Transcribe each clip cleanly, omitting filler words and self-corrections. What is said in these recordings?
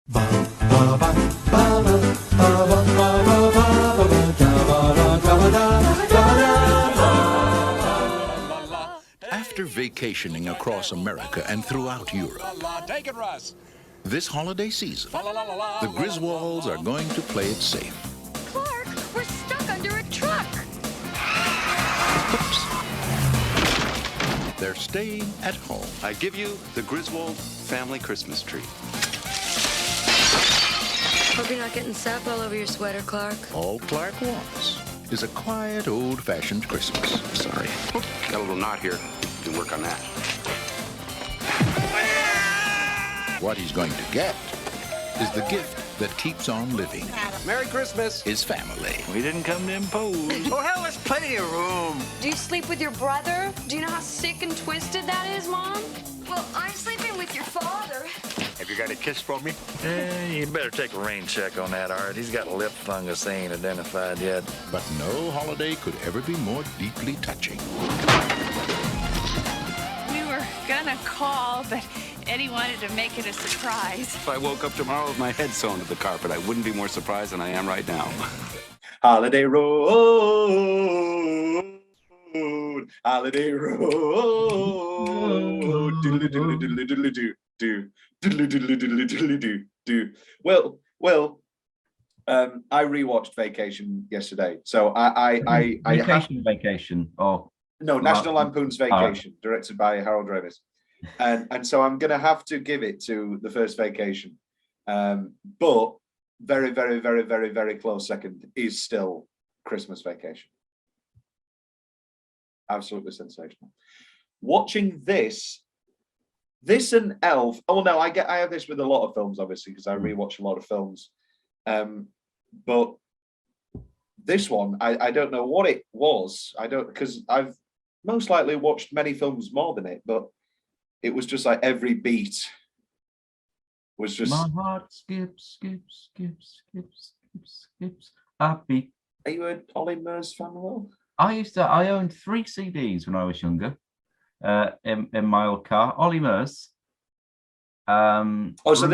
After vacationing across America and throughout Europe, Take it, Russ. this holiday season, the Griswolds are going to play it safe. Clark, we're stuck under a truck. Oops. They're staying at home. I give you the Griswold family Christmas tree. Hope you're not getting sap all over your sweater, Clark. All Clark wants is a quiet, old-fashioned Christmas. Sorry. Got a little knot here. You can work on that. What he's going to get is the gift that keeps on living. Merry Christmas. His family. We didn't come to impose. Oh, hell, there's plenty of room. Do you sleep with your brother? Do you know how sick and twisted that is, Mom? Well, I'm sleeping with your father. Have you got a kiss for me? You better take a rain check on that, Art. He's got a lip fungus they ain't identified yet. But no holiday could ever be more deeply touching. We were gonna call, but Eddie wanted to make it a surprise. If I woke up tomorrow with my head sewn to the carpet, I wouldn't be more surprised than I am right now. Holiday road, holiday road. Diddly diddly diddly diddly do do diddly diddly diddly diddly do do. Well. I rewatched Vacation yesterday, so Vacation. Oh no, National Lampoon's Vacation, directed by Harold Dreyfus, and so I'm gonna have to give it to the first Vacation, but very, very, very, very, very close second is still Christmas Vacation. Absolutely sensational. Watching this and Elf. Oh no, I have this with a lot of films, obviously, because I rewatch a lot of films. But this one, I don't know what it was. I don't, because I've most likely watched many films more than it, but it was just like every beat was just. My heart skips a beat. Are you a Ollie Murs fan, Will? I owned 3 CDs when I was younger, in my old car. Ollie Murs. So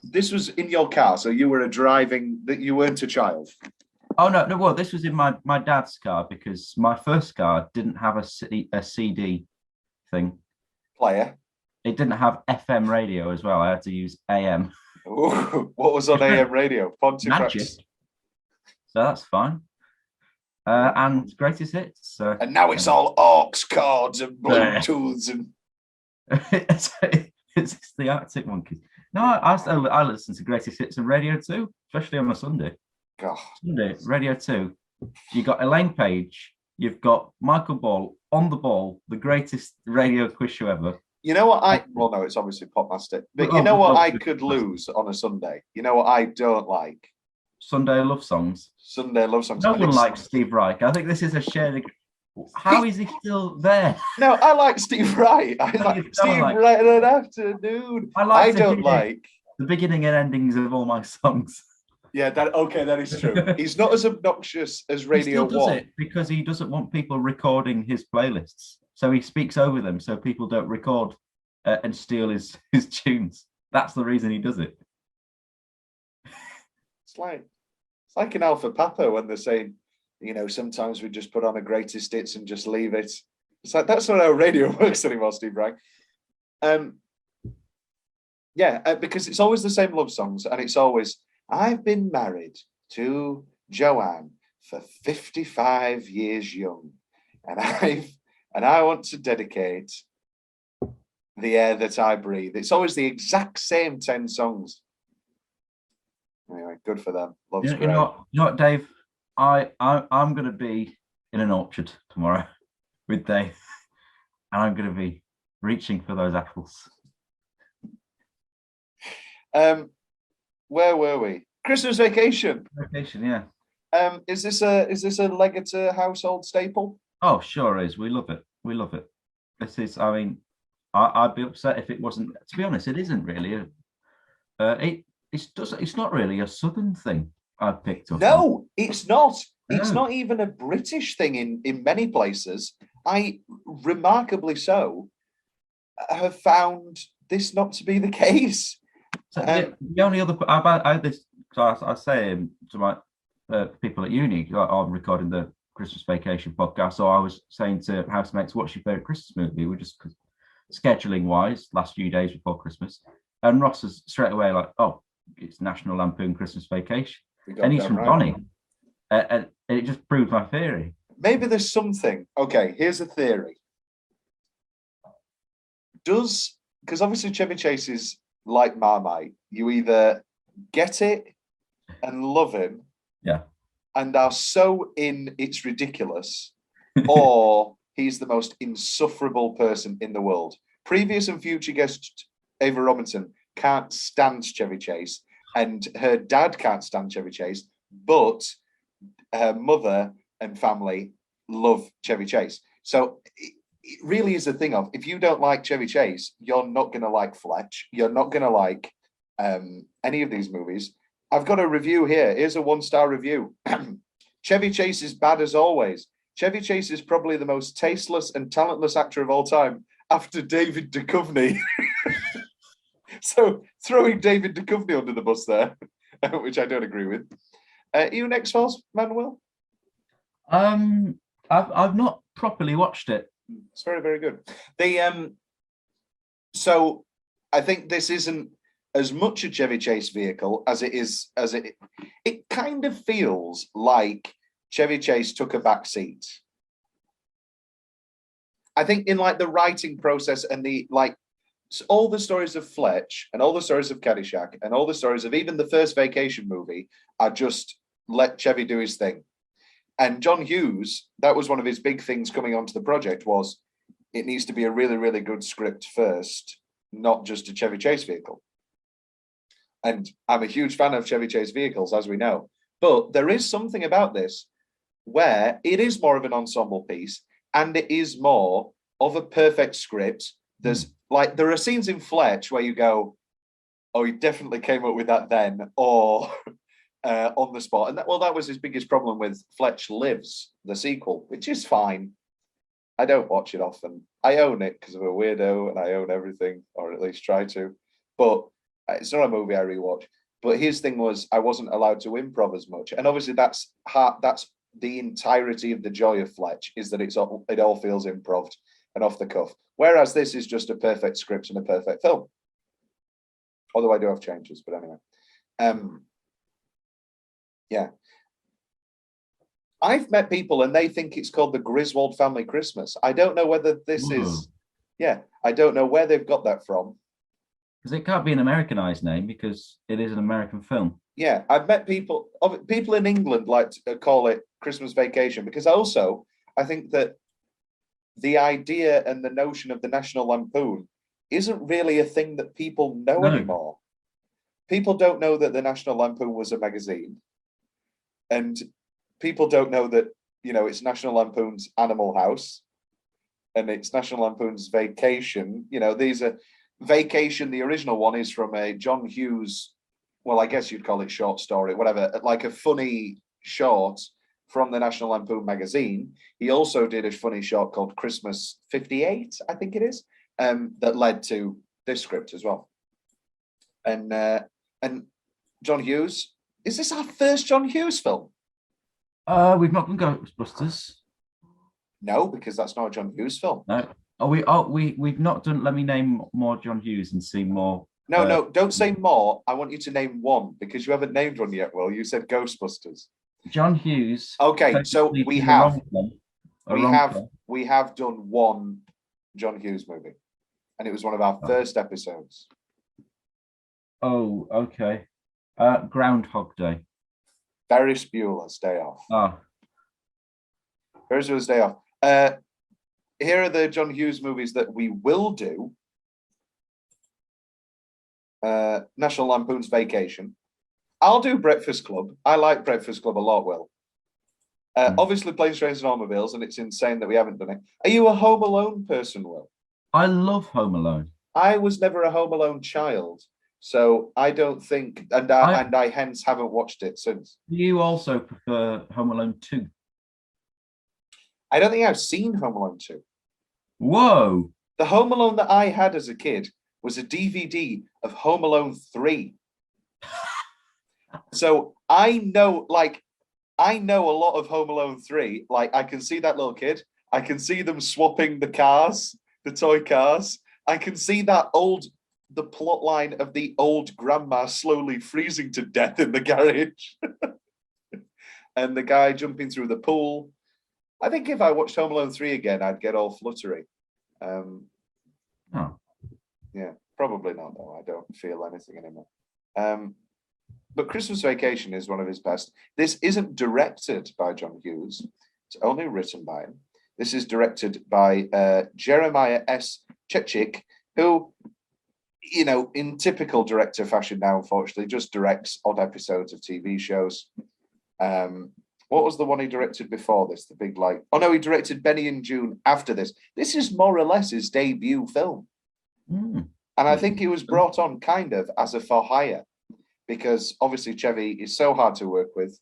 this was in your car. So you were you weren't a child. Oh no, well, this was in my dad's car, because my first car didn't have a CD thing. Player. It didn't have FM radio as well. I had to use AM. Ooh, what was on AM radio? Magic. So that's fine. And greatest hits. And now it's all aux cords and Bluetooths and. It's the Arctic Monkeys. No, I listen to greatest hits on Radio 2, especially on a Sunday. God. Sunday, Radio 2. You got Elaine Page. You've got Michael Ball on the ball, the greatest radio quiz show ever. You know what well, no, it's obviously Popmaster. But you know what I could lose on a Sunday? You know what I don't like? Sunday love songs. Sunday love songs. No one likes Steve Reich. I think this is a shared. How is he still there? No, I like Steve Wright. I like Steve Wright in an afternoon. I don't like the beginning and endings of all my songs. Yeah, that is true. He's not as obnoxious as Radio 1. He does it because he doesn't want people recording his playlists. So he speaks over them so people don't record and steal his tunes. That's the reason he does it. It's like in Alpha Papa when they're saying, you know, sometimes we just put on a greatest hits and just leave it. It's like, that's not how radio works anymore, Steve Wright. Because it's always the same love songs, and it's always, I've been married to Joanne for 55 years young, and I want to dedicate the air that I breathe. It's always the exact same 10 songs. Anyway, good for them. Love's great. You know what, Dave? I'm going to be in an orchard tomorrow with Dave, and I'm going to be reaching for those apples. Where were we? Christmas Vacation. Vacation, yeah. Is this a Leggetter household staple? Oh, sure is. We love it. We love it. This is. I mean, I'd be upset if it wasn't. To be honest, it isn't really. It's not really a southern thing. I picked up. No, it's not. It's not even a British thing in many places. I, remarkably so, have found this not to be the case. So the only other I had this. So I say to my people at uni, I'm recording the Christmas Vacation podcast. So I was saying to housemates, "What's your favorite Christmas movie?" We're just scheduling wise, last few days before Christmas, and Ross is straight away like, "Oh, it's National Lampoon Christmas Vacation," and he's from Donny, and it just proved my theory. Maybe there's something. Okay, here's a theory. Because obviously Chevy Chase is like Marmite, you either get it and love him, and are so in it's ridiculous, or he's the most insufferable person in the world. Previous and future guest Ava Robinson can't stand Chevy Chase, and her dad can't stand Chevy Chase, but her mother and family love Chevy Chase. So it really is a thing of, if you don't like Chevy Chase, you're not going to like Fletch. You're not going to like any of these movies. I've got a review here. Here's a 1-star review. Chevy Chase is bad as always. Chevy Chase is probably the most tasteless and talentless actor of all time after David Duchovny. So throwing David Duchovny under the bus there, which I don't agree with. You next, Manuel? I've not properly watched it. It's very, very good. So I think this isn't as much a Chevy Chase vehicle as it kind of feels like Chevy Chase took a back seat. I think in like the writing process and all the stories of Fletch and all the stories of Caddyshack and all the stories of even the first Vacation movie are just let Chevy do his thing. And John Hughes, that was one of his big things coming onto the project, was it needs to be a really, really good script first, not just a Chevy Chase vehicle. And I'm a huge fan of Chevy Chase vehicles, as we know. But there is something about this where it is more of an ensemble piece and it is more of a perfect script. There are scenes in Fletch where you go, oh, he definitely came up with that then, or on the spot. And that was his biggest problem with Fletch Lives, the sequel, which is fine. I don't watch it often. I own it because I'm a weirdo and I own everything, or at least try to. But it's not a movie I rewatch. But his thing was I wasn't allowed to improv as much. And obviously that's the entirety of the joy of Fletch, is that it all feels improv and off the cuff. Whereas this is just a perfect script and a perfect film. Although I do have changes, but anyway. Yeah. I've met people and they think it's called the Griswold Family Christmas. I don't know whether this is, I don't know where they've got that from. Because it can't be an Americanized name because it is an American film. Yeah, I've met people in England like to call it Christmas Vacation, because I think that the idea and the notion of the National Lampoon isn't really a thing that people know anymore. People don't know that the National Lampoon was a magazine. And people don't know that, it's National Lampoon's Animal House and it's National Lampoon's Vacation. These are Vacation. The original one is from a John Hughes, well, I guess you'd call it short story, whatever, like a funny short from the National Lampoon magazine. He also did a funny short called Christmas 58, I think it is, that led to this script as well. And John Hughes, is this our first John Hughes film? We've not done Ghostbusters. No, because that's not a John Hughes film. No. We've not done. Let me name more John Hughes and see more. No, don't say more. I want you to name one, because you haven't named one yet. Will, you said Ghostbusters. John Hughes. Okay, so we have done one John Hughes movie, and it was one of our first episodes. Oh, okay. Groundhog Day. Ferris Bueller's Day Off. Ferris Bueller's Day Off. Here are the John Hughes movies that we will do. National Lampoon's Vacation. I'll do Breakfast Club. I like Breakfast Club a lot, Will. Obviously, Planes, Trains and Automobiles, and it's insane that we haven't done it. Are you a Home Alone person, Will? I love Home Alone. I was never a Home Alone child, so I don't think, and I hence haven't watched it since. Do you also prefer Home Alone 2? I don't think I've seen Home Alone 2. Whoa! The Home Alone that I had as a kid was a DVD of Home Alone 3. So I know a lot of Home Alone 3. Like, I can see that little kid. I can see them swapping the cars, the toy cars. I can see the plot line of the old grandma slowly freezing to death in the garage. And the guy jumping through the pool. I think if I watched Home Alone 3 again, I'd get all fluttery. Yeah, probably not, though. I don't feel anything anymore. But Christmas Vacation is one of his best. This isn't directed by John Hughes. It's only written by him. This is directed by Jeremiah S. Chechik, who, you know, in typical director fashion now, unfortunately, just directs odd episodes of TV shows. What was the one he directed before this? The big like, oh no, he directed Benny and June after this. This is more or less his debut film. And I think he was brought on kind of as a for hire, because obviously Chevy is so hard to work with.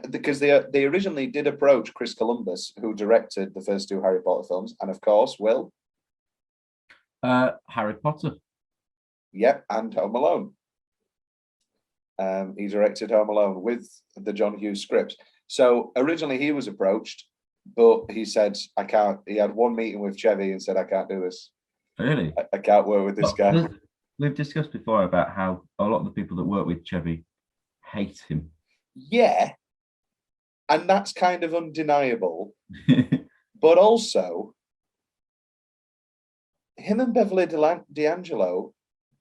Because they originally did approach Chris Columbus, who directed the first 2 Harry Potter films, and of course, Will. Harry Potter. Yep, and Home Alone. He directed Home Alone with the John Hughes script. So originally he was approached, but he said, I can't. He had one meeting with Chevy and said, I can't do this. Really? I can't work with this guy. We've discussed before about how a lot of the people that work with Chevy hate him. Yeah. And that's kind of undeniable. But also, him and Beverly D'Angelo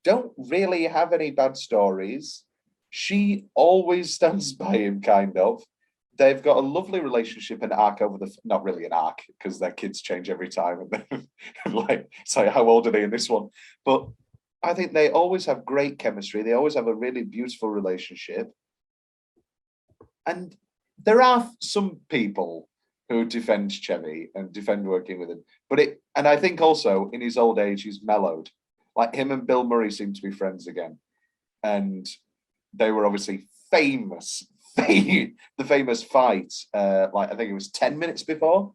don't really have any bad stories. She always stands by him, kind of. They've got a lovely relationship and arc over not really an arc, because their kids change every time. And like, so how old are they in this one? But I think they always have great chemistry. They always have a really beautiful relationship. And there are some people who defend Chevy and defend working with him. And I think also in his old age, he's mellowed. Like, him and Bill Murray seem to be friends again. And they were obviously famous, the famous fight, like I think it was 10 minutes before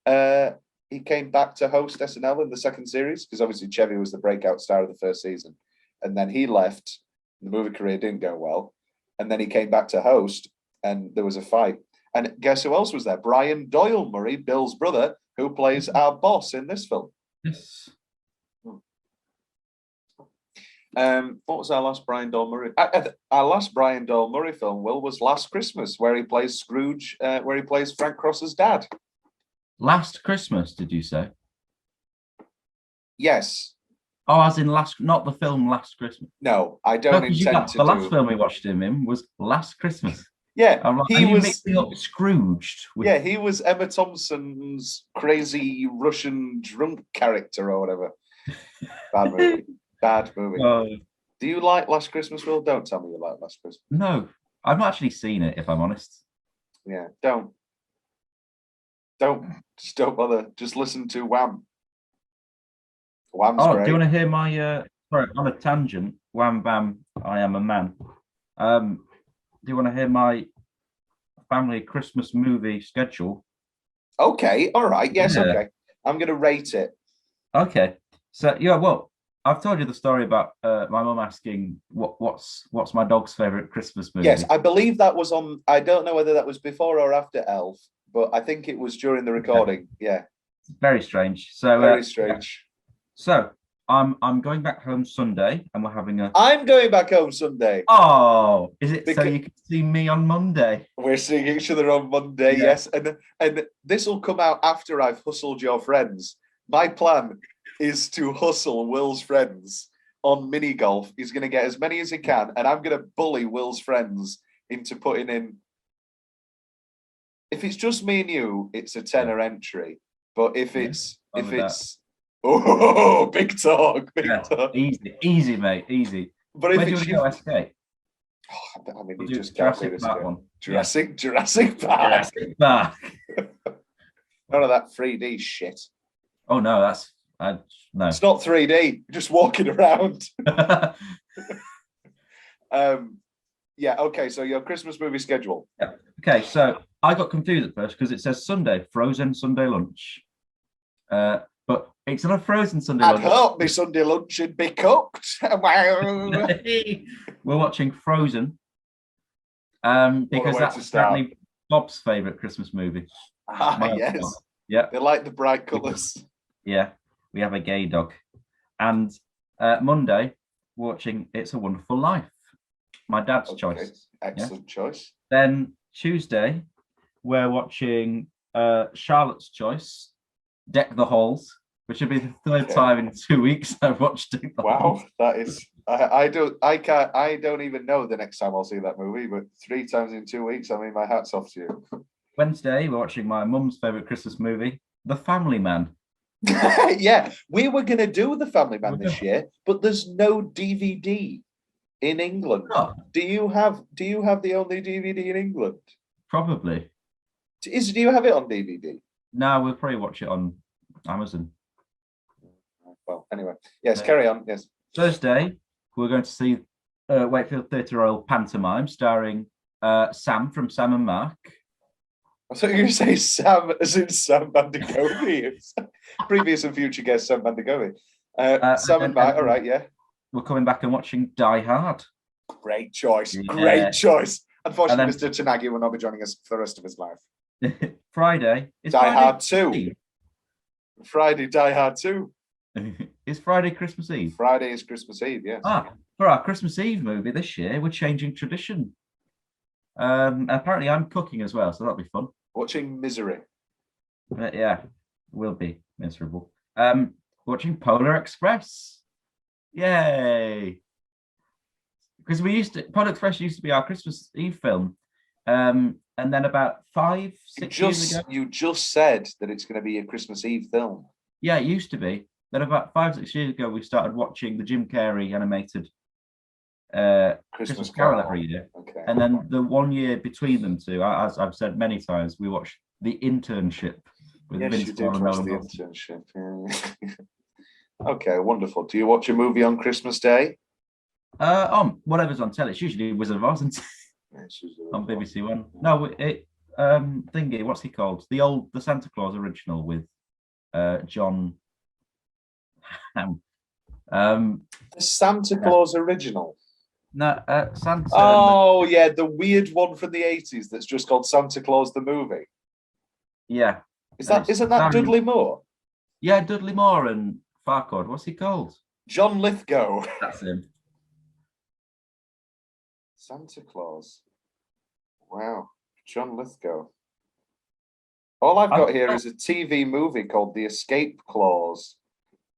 he came back to host SNL in the second series, because obviously Chevy was the breakout star of the first season. And then he left, the movie career didn't go well. And then he came back to host, and there was a fight. And guess who else was there? Brian Doyle Murray, Bill's brother, who plays our boss in this film. Yes. What was our last Brian Doyle Murray? Our last Brian Doyle Murray film, Will, was Last Christmas, where he plays Scrooge, where he plays Frank Cross's dad. Last Christmas, did you say? Yes. Oh, as in not the film Last Christmas. No, I don't intend to. The last film we watched him in was Last Christmas. Yeah, he was mixing up Scrooged. Yeah, he was Emma Thompson's crazy Russian drunk character or whatever. Bad movie. Bad movie. Do you like Last Christmas, Will? Don't tell me you like Last Christmas. No, I've not actually seen it, if I'm honest. Yeah, don't. Just don't bother. Just listen to Wham. Wham's great. Do you want to hear my, sorry, on a tangent, Wham Bam, I Am a Man. Do you want to hear my family Christmas movie schedule? Okay, all right, yes, yeah. Okay. I'm going to rate it. Okay, so, yeah, well, I've told you the story about my mum asking what's my dog's favourite Christmas movie. Yes, I believe that was on, I don't know whether that was before or after Elf, but I think it was during the recording, yeah. Very strange. So very strange. So I'm going back home Sunday, and we're having a. I'm going back home Sunday. Oh, is it so you can see me on Monday? We're seeing each other on Monday, yeah. Yes, and this will come out after I've hustled your friends. My plan is to hustle Will's friends on mini golf. He's going to get as many as he can, and I'm going to bully Will's friends into putting in. If it's just me and you, it's a tenner entry. But if it's oh, big talk, big talk. Easy, mate, easy. But if it's you, escape. I mean, you just can't do this. Jurassic Park. Jurassic Park. None of that 3D shit. Oh no, that's no. It's not 3D. You're just walking around. Yeah. Okay. So your Christmas movie schedule. Yeah. Okay. So I got confused at first because it says Sunday, frozen Sunday lunch. But but it's on a frozen Sunday I'd lunch. hope my Sunday lunch would be cooked. Wow. We're watching Frozen because way that's to start. apparently Bob's favourite Christmas movie. Yes. Yeah. They like the bright colours. Yeah, we have a gay dog. And Monday, watching It's a Wonderful Life. My dad's choice. Excellent choice. Then Tuesday, we're watching Charlotte's Choice, Deck the Halls, which will be the third time in 2 weeks I've watched it. Wow, that is. I don't even know the next time I'll see that movie, but 3 times in 2 weeks, I mean, my hat's off to you. Wednesday, we're watching my mum's favourite Christmas movie, The Family Man. Yeah, we were going to do The Family Man this year, but there's no DVD in England. Oh. Do you have the only DVD in England? Probably. Do you have it on DVD? No, we'll probably watch it on Amazon. Well, anyway, yes, carry on. Yes. Thursday, we're going to see Wakefield Theatre Royal pantomime starring Sam from Sam and Mark. I thought you were going to say Sam, as in Sam Bandicoot. Previous and future guest Sam Bandicoot. Sam and Mark, all right, yeah. We're coming back and watching Die Hard. Great choice. Yeah. Great choice. Unfortunately, then, Mr. Tanagi will not be joining us for the rest of his life. Friday. Die Hard 2. Friday, Die Hard 2. Is Friday Christmas Eve? Friday is Christmas Eve, yes. For our Christmas Eve movie this year, we're changing tradition. Apparently, I'm cooking as well, so that'll be fun. Watching Misery. Yeah, we'll be miserable. Watching Polar Express. Yay! Because Polar Express used to be our Christmas Eve film. And then about 5-6 years ago. You just said that it's going to be a Christmas Eve film. Yeah, it used to be. Then about 5-6 years ago, we started watching the Jim Carrey animated Christmas Carol every year. Okay. And then the 1 year between them two, as I've said many times, we watched The Internship with Vince you did Vaughn watch and The Owen Internship. Yeah. Okay, wonderful. Do you watch a movie on Christmas Day? On whatever's on telly. It's usually Wizard of Oz on BBC One. No, thingy. What's he called? The Santa Claus original with John. The Santa Claus original. No, Santa. Oh yeah, the weird one from the 80s that's just called Santa Claus the movie. Yeah. Isn't that Dudley Moore? Yeah, Dudley Moore and Farquaad. What's he called? John Lithgow. That's him. Santa Claus. Wow, John Lithgow. All I've got here is a TV movie called The Escape Clause,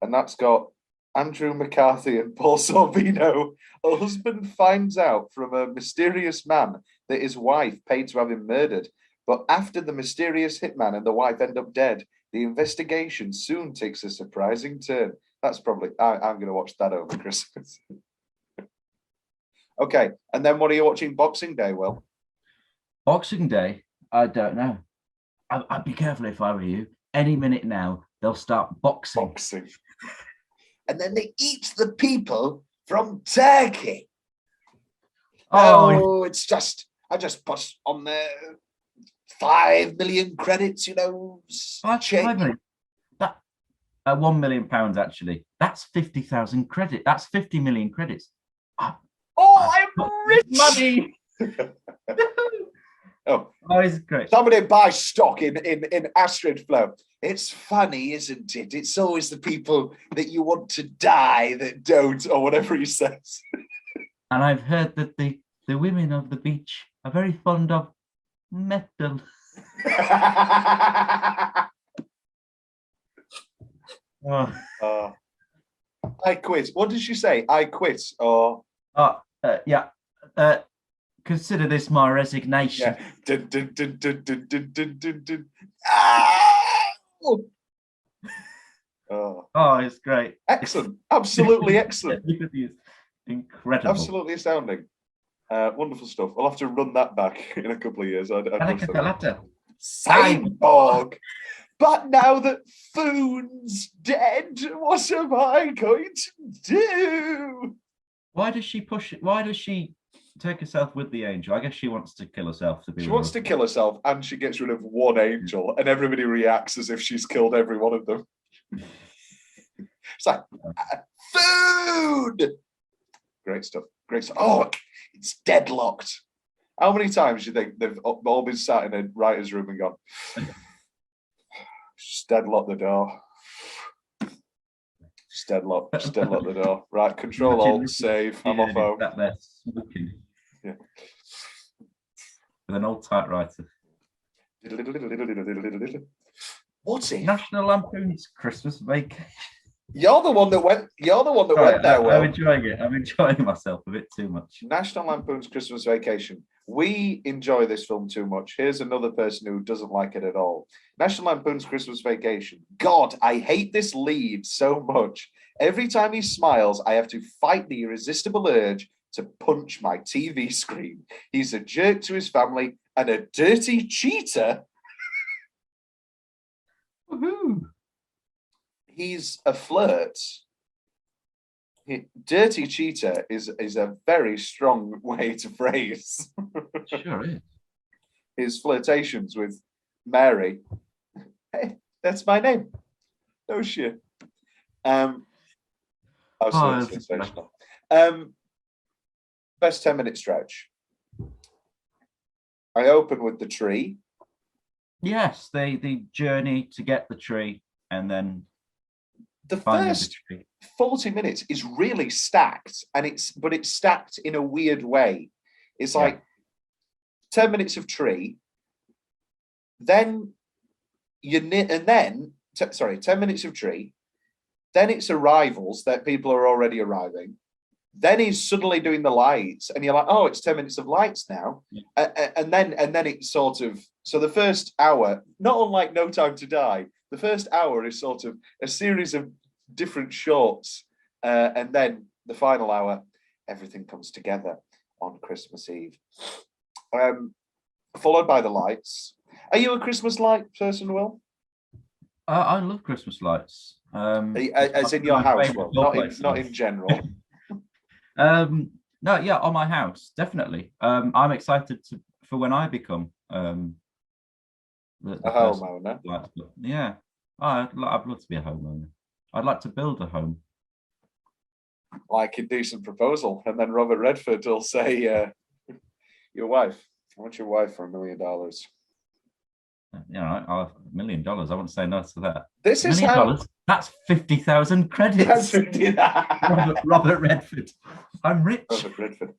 and that's got Andrew McCarthy and Paul Sorvino. A husband finds out from a mysterious man that his wife paid to have him murdered, but after the mysterious hitman and the wife end up dead, the investigation soon takes a surprising turn. That's probably, I'm going to watch that over Christmas. Okay, and then what are you watching Boxing Day, Will? Boxing Day? I don't know. I'd be careful if I were you. Any minute now, they'll start boxing. And then they eat the people from Turkey. Oh, it's just, I just put on there 5 million credits, you know. 5 million. That, £1 million, actually. That's 50,000 credits. That's 50 million credits. I'm rich! Money! Oh, it's great. Somebody buy stock in Astrid Flow. It's funny, isn't it? It's always the people that you want to die that don't, or whatever he says. And I've heard that the women of the beach are very fond of metal. I quit. What did she say? I quit, or yeah. Consider this my resignation. Yeah. Oh, it's great. Excellent. Absolutely excellent. Incredible. Absolutely astounding. Wonderful stuff. I'll have to run that back in a couple of years. Cyborg. But now that Foon's dead, what am I going to do? Why does she push it? Why does she take herself with the angel? I guess she wants to kill herself. She wants to kill herself, and she gets rid of one angel, and everybody reacts as if she's killed every one of them. It's like food. Great stuff. Great stuff. Oh, it's deadlocked. How many times do you think they've all been sat in a writer's room and gone, just deadlock the door. Just deadlock the door. Right, control alt, save. I'm off home. That there smoking. Yeah. With an old typewriter. What's it? National Lampoon's Christmas Vacation. You're the one that went. You're the one that went there. Will. I'm enjoying it. I'm enjoying myself a bit too much. National Lampoon's Christmas Vacation. We enjoy this film too much. Here's another person who doesn't like it at all. National Lampoon's Christmas Vacation. God, I hate this lead so much. Every time he smiles, I have to fight the irresistible urge to punch my TV screen. He's a jerk to his family and a dirty cheater. Woohoo! He's a flirt. Dirty cheater is a very strong way to phrase. Sure is. His flirtations with Mary. Hey, that's my name. No shit. Sensational. Best 10-minute stretch. I open with the tree. Yes, the journey to get the tree and then the first 40 minutes is really stacked, and it's stacked in a weird way. It's like 10 minutes of tree, then 10 minutes of tree, then it's arrivals that people are already arriving. Then he's suddenly doing the lights, and you're like, oh, it's 10 minutes of lights now. And then it's sort of, so the first hour, not unlike No Time to Die, the first hour is sort of a series of different shorts. And then the final hour, everything comes together on Christmas Eve. Followed by the lights. Are you a Christmas light person, Will? I love Christmas lights. As in your house, Will, not in general. No, yeah, on my house, definitely. I'm excited for when I become a homeowner. Yeah, I'd love to be a homeowner. I'd like to build a home. Like a decent proposal, and then Robert Redford will say, "Your wife, I want your wife for $1 million." Yeah, $1 million. I wouldn't say no to that. This is $1 That's 50,000 credits. That's Robert Redford. I'm rich. Robert Redford.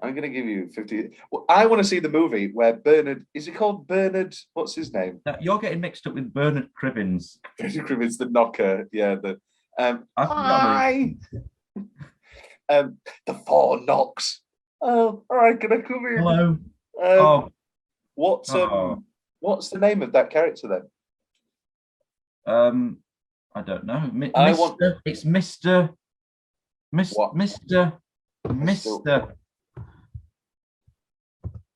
I'm going to give you 50. Well, I want to see the movie where Bernard, is it called Bernard? What's his name? You're getting mixed up with Bernard Cribbins. Bernard Cribbins, the knocker. Yeah. Hi. The 4 knocks. Oh, all right. Can I come in? Hello. What's the name of that character then? I don't know. It's Mr.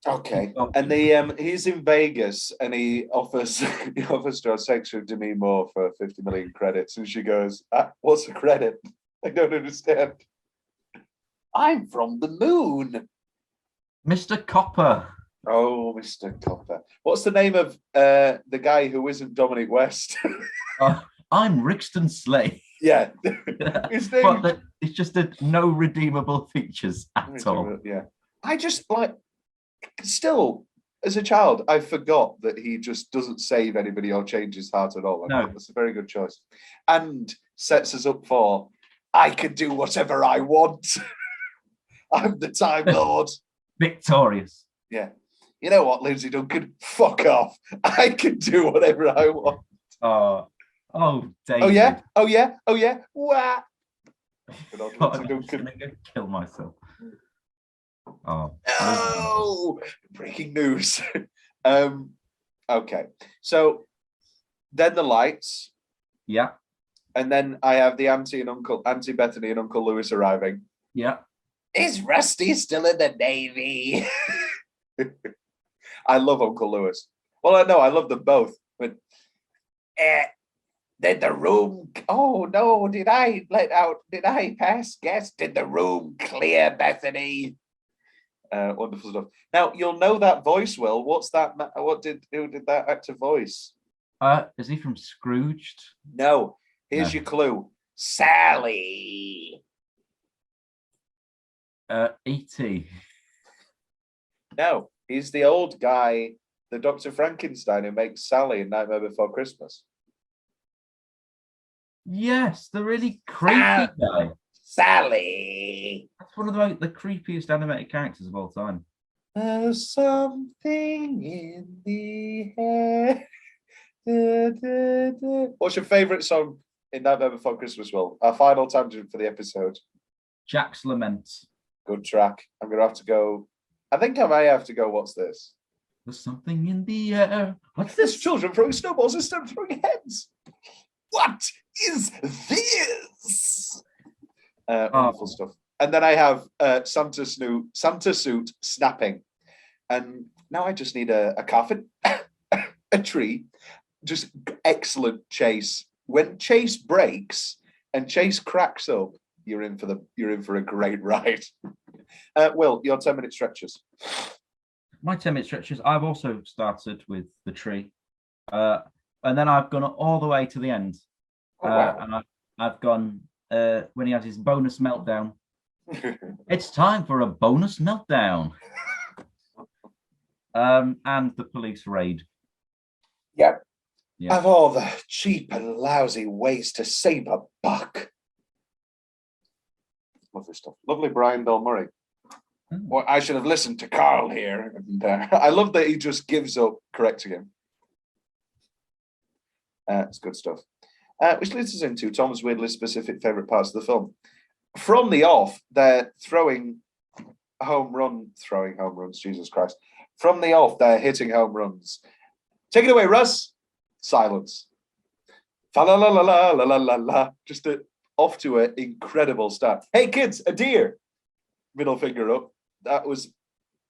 Okay, and he's in Vegas, and he offers to have sex with Demi Moore for 50 million credits, and she goes, "What's a credit? I don't understand. I'm from the moon." Mr. Copper. Oh, Mr. Copper. What's the name of the guy who isn't Dominic West? I'm Rixton Slay. Yeah. His name... it's just no redeemable features at all. Yeah. I just still, as a child, I forgot that he just doesn't save anybody or change his heart at all. I think that's a very good choice. And sets us up for, I can do whatever I want. I'm the Time Lord. Victorious. Yeah. You know what, Lindsay Duncan? Fuck off. I can do whatever I want. Oh, David. Oh yeah. Wah. I'm going to kill myself. Oh. No! Breaking news. Okay. So then the lights. Yeah. And then I have the Auntie Bethany and Uncle Lewis arriving. Yeah. Is Rusty still in the Navy? I love Uncle Lewis. Well, I know I love them both, but did the room? Oh no! Did I pass gas? Did the room clear, Bethany? Wonderful stuff. Now you'll know that voice, Will. What's that? Who did that actor voice? Is he from Scrooged? No, Here's your clue. Sally. E.T. No, he's the old guy, the Dr. Frankenstein who makes Sally in Nightmare Before Christmas. Yes, the really creepy guy. Sally. That's one of the creepiest animated characters of all time. There's something in the air. Da, da, da. What's your favourite song in Nightmare Before Christmas, Will? Our final tangent for the episode. Jack's Lament. Good track. I'm going to have to go. I think I may have to go. What's this? There's something in the air. What's There's this? children throwing snowballs instead of throwing heads. What is this? Wonderful stuff. And then I have Santa suit snapping. And now I just need a coffin, a tree, just excellent Chase. When Chase breaks and Chase cracks up, you're in for a great ride. Will, your 10-minute stretches. My 10-minute stretches. I've also started with the tree, and then I've gone all the way to the end. Oh, wow. And I've gone when he has his bonus meltdown. It's time for a bonus meltdown. And the police raid. Yep. Yeah. Of all the cheap and lousy ways to save a buck. Lovely stuff. Lovely Brian Bell Murray. Well, I should have listened to Carl here. And, I love that he just gives up correcting him. It's good stuff. Which leads us into Tom's weirdly specific favourite parts of the film. From the off, they're throwing home runs, Jesus Christ. From the off, they're hitting home runs. Take it away, Russ. Silence. Fa la la la la la la la. Just off to an incredible start. Hey kids, a deer. Middle finger up. That was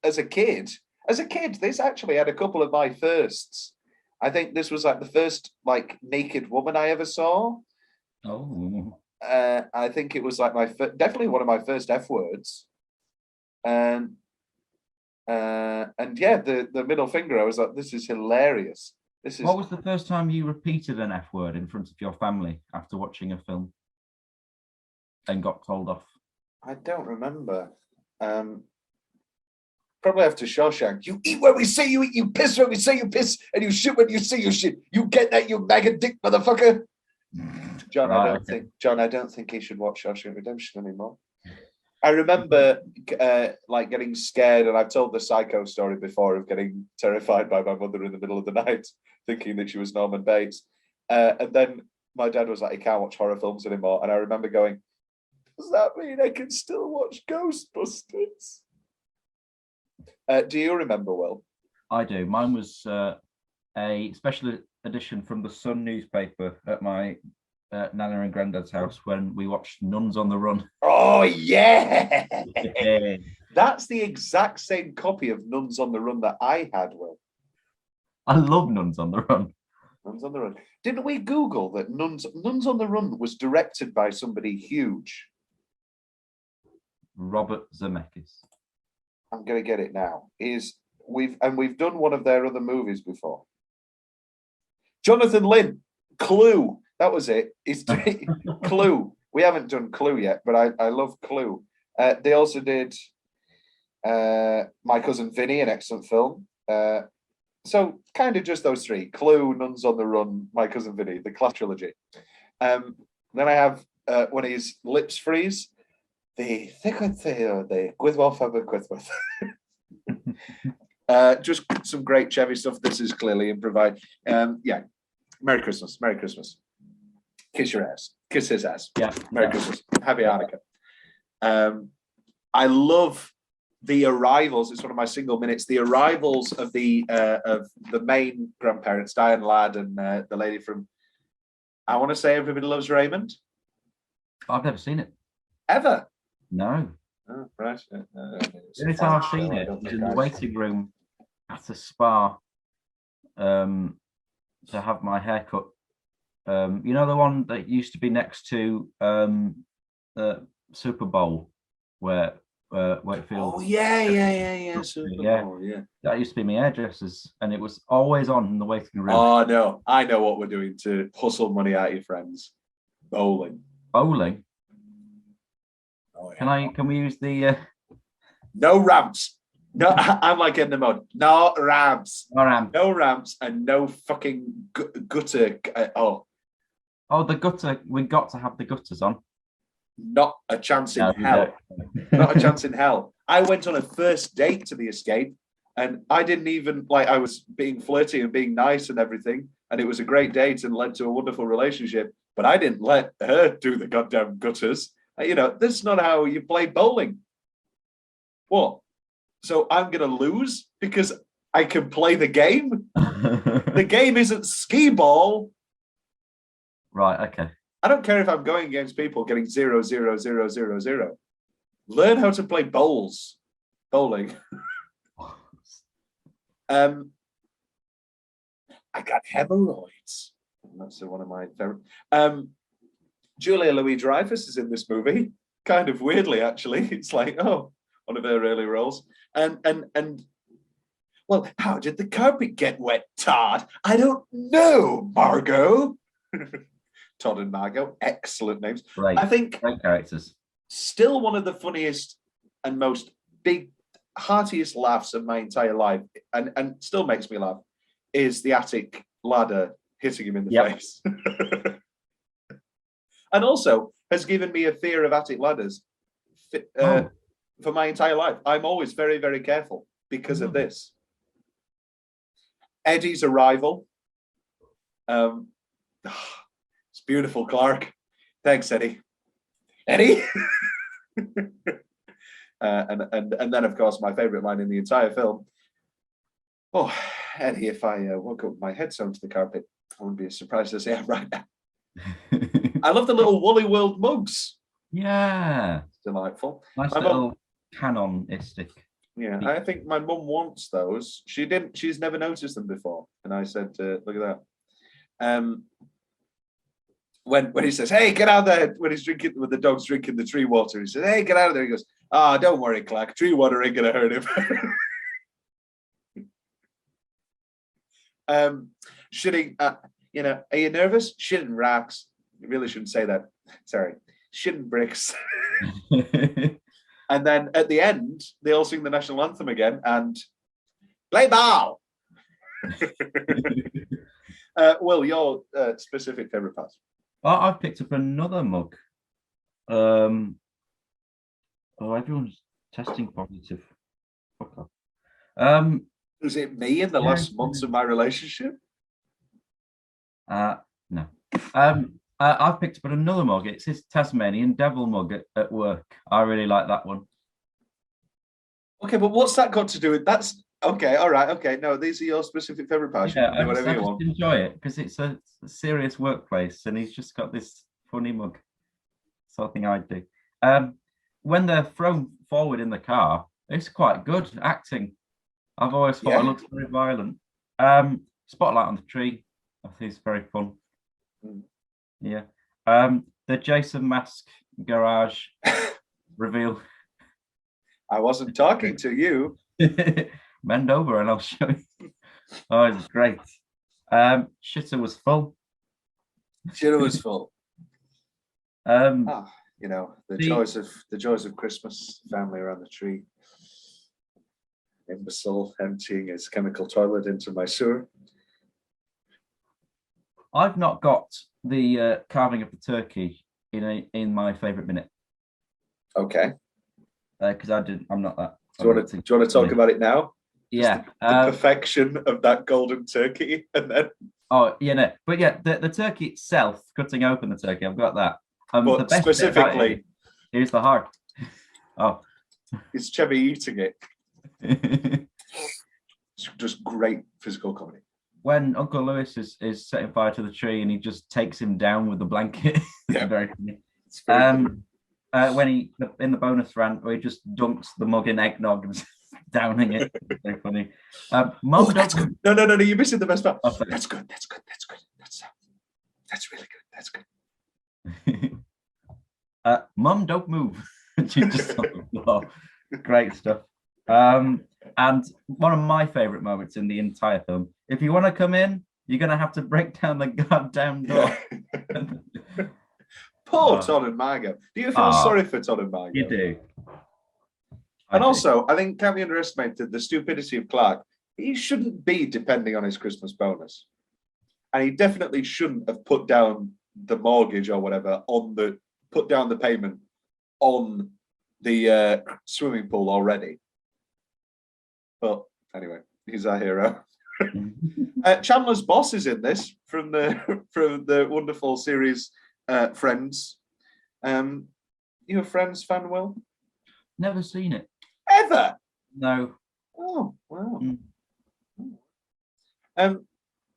as a kid, this actually had a couple of my firsts. I think this was like the first like naked woman I ever saw. Oh. I think it was like definitely one of my first F words. And yeah, the middle finger, I was like, this is hilarious. What was the first time you repeated an F word in front of your family after watching a film and got told off? I don't remember. Probably after Shawshank. You eat when we say you eat, you piss when we say you piss, and you shit when you say you shit. You get that, you maggot dick motherfucker? John, I don't think he should watch Shawshank Redemption anymore. I remember like getting scared, and I've told the Psycho story before of getting terrified by my mother in the middle of the night, thinking that she was Norman Bates. And then my dad was like, "You can't watch horror films anymore." And I remember going, "Does that mean I can still watch Ghostbusters?" Do you remember, Will? I do. Mine was a special edition from the Sun newspaper at my Nana and Granddad's house when we watched Nuns on the Run. Oh, yeah! That's the exact same copy of Nuns on the Run that I had, Will. I love Nuns on the Run. Nuns on the Run. Didn't we Google that Nuns on the Run was directed by somebody huge? Robert Zemeckis. I'm going to get it now. We've done one of their other movies before. Jonathan Lynn, Clue. That was it. It's Clue. We haven't done Clue yet, but I love Clue. They also did My Cousin Vinny, an excellent film. So kind of just those three: Clue, Nuns on the Run, My Cousin Vinny, the class trilogy. Then I have when his lips freeze. The Gwydwolf Abergwyddwr. Just some great Chevy stuff. This is clearly improvised. Yeah. Merry Christmas. Merry Christmas. Kiss your ass. Kiss his ass. Yeah. Merry Christmas. Happy Hanukkah. I love the arrivals. It's one of my single minutes. The arrivals of the main grandparents, Diane Ladd and the lady from, I want to say Everybody Loves Raymond. I've never seen it. Ever? No. Oh, right. The only time I've seen it was in the waiting room at a spa to have my hair cut. You know the one that used to be next to Super Bowl where Wakefield. Oh yeah. Super Bowl, yeah. That used to be my hairdressers, and it was always on in the waiting room. Oh no, I know what we're doing to hustle money out of your friends. Bowling. Bowling. Oh, yeah. Can we use the No ramps. No, I'm like in the mode. No ramps. No ramps and no fucking gutter. The gutter. We got to have the gutters on. Not a chance in hell. Not a chance in hell. I went on a first date to the escape, and I didn't even I was being flirty and being nice and everything, and it was a great date and led to a wonderful relationship. But I didn't let her do the goddamn gutters. That's not how you play bowling. What? So I'm going to lose because I can play the game? The game isn't skee ball. Right, okay. I don't care if I'm going against people getting 0, 0, 0, 0, 0. Learn how to play bowling. I got hemorrhoids. That's one of my favorite. Julia Louis-Dreyfus is in this movie. Kind of weirdly, actually. It's like, one of her early roles. And well, how did the carpet get wet, Todd? I don't know, Margot. Todd and Margot, excellent names. Right. I think great characters. Still one of the funniest and most heartiest laughs of my entire life, and still makes me laugh, is the attic ladder hitting him in the face. And also has given me a fear of attic ladders for my entire life. I'm always very, very careful because of this. Eddie's arrival. It's beautiful, Clark. Thanks, Eddie. Eddie? and then, of course, my favorite line in the entire film. Oh, Eddie, if I woke up with my head sewn to the carpet, I wouldn't be as surprised as I am right now. I love the little Woolly World mugs. Yeah. It's delightful. Nice little canonistic. Yeah, I think my mum wants those. She's never noticed them before. And I said, look at that. When he says, hey, get out there, when when the dog's drinking the tree water, he says, hey, get out of there. He goes, don't worry, Clark, tree water ain't gonna hurt him. Shitting, are you nervous? Shitting rocks. You really shouldn't say that. Sorry. Shitting bricks. And then at the end, they all sing the national anthem again and play ball. Will, your specific favorite part? I've picked up another mug. Everyone's testing positive. Fuck off. Was it me in the last months of my relationship? No. I've picked up another mug. It's his Tasmanian Devil mug at work. I really like that one. Okay, but what's that got to do with that's okay? All right, okay. No, these are your specific favorite parts. Yeah, I just enjoy it because it's a serious workplace, and he's just got this funny mug. Sort of thing I'd do. When they're thrown forward in the car, it's quite good acting. I've always thought it looks very violent. Spotlight on the tree. I think it's very fun. Yeah. The Jason Mask garage reveal. I wasn't talking to you. Bend over and I'll show you. Oh, it's great. Shitter was full. Shitter was full. The joys of Christmas, family around the tree. Imbecile emptying his chemical toilet into my sewer. I've not got the carving of the turkey in my favourite minute. Okay. Because I'm not that. Do you want to talk about it now? Yeah. The perfection of that golden turkey, and then. Oh yeah, no, but yeah, the turkey itself, cutting open the turkey, I've got that. But the best specifically, here's the heart. Oh, it's Chevy eating it. It's just great physical comedy. When Uncle Lewis is setting fire to the tree and he just takes him down with the blanket. Yeah, very funny. When he in the bonus rant where he just dunks the mug in eggnog and downing it. Very funny. Mum, that's good. No, you're missing the best part. Oh, that's good. That's really good. That's good. Mum, don't move. She just on the floor. Great stuff. And one of my favorite moments in the entire film. If you want to come in, you're gonna have to break down the goddamn door. Poor Todd and Margot. Do you feel sorry for Todd and Margot? You do. And also, I think can't be underestimated the stupidity of Clark. He shouldn't be depending on his Christmas bonus. And he definitely shouldn't have put down the mortgage or whatever put down the payment on the swimming pool already. But anyway, he's our hero. Chandler's boss is in this from the wonderful series Friends. You a Friends fan, Will? Never seen it. Ever? No. Oh, wow.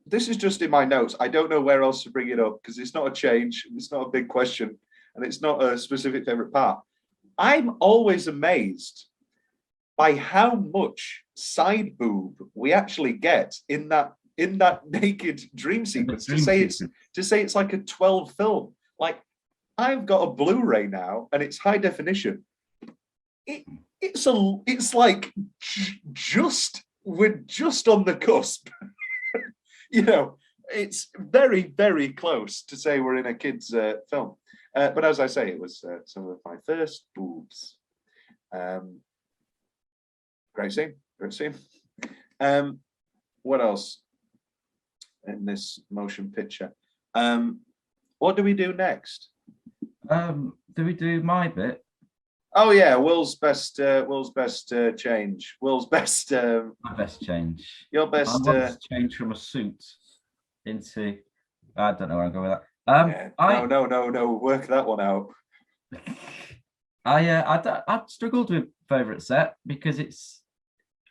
This is just in my notes. I don't know where else to bring it up because it's not a change. It's not a big question, and it's not a specific favorite part. I'm always amazed by how much side boob we actually get in that naked dream sequence. To say it's like a 12 film. Like, I've got a Blu-ray now, and it's high definition. It's like we're just on the cusp. You know, it's very, very close to say we're in a kid's film. But as I say, it was some of my first boobs. Great scene. What else in this motion picture? What do we do next? Do we do my bit? Oh yeah, Will's best change. Will's best. My best change. Your best. I want to change from a suit into. I don't know where I'm going with that. No. Work that one out. I struggled with favorite set because it's.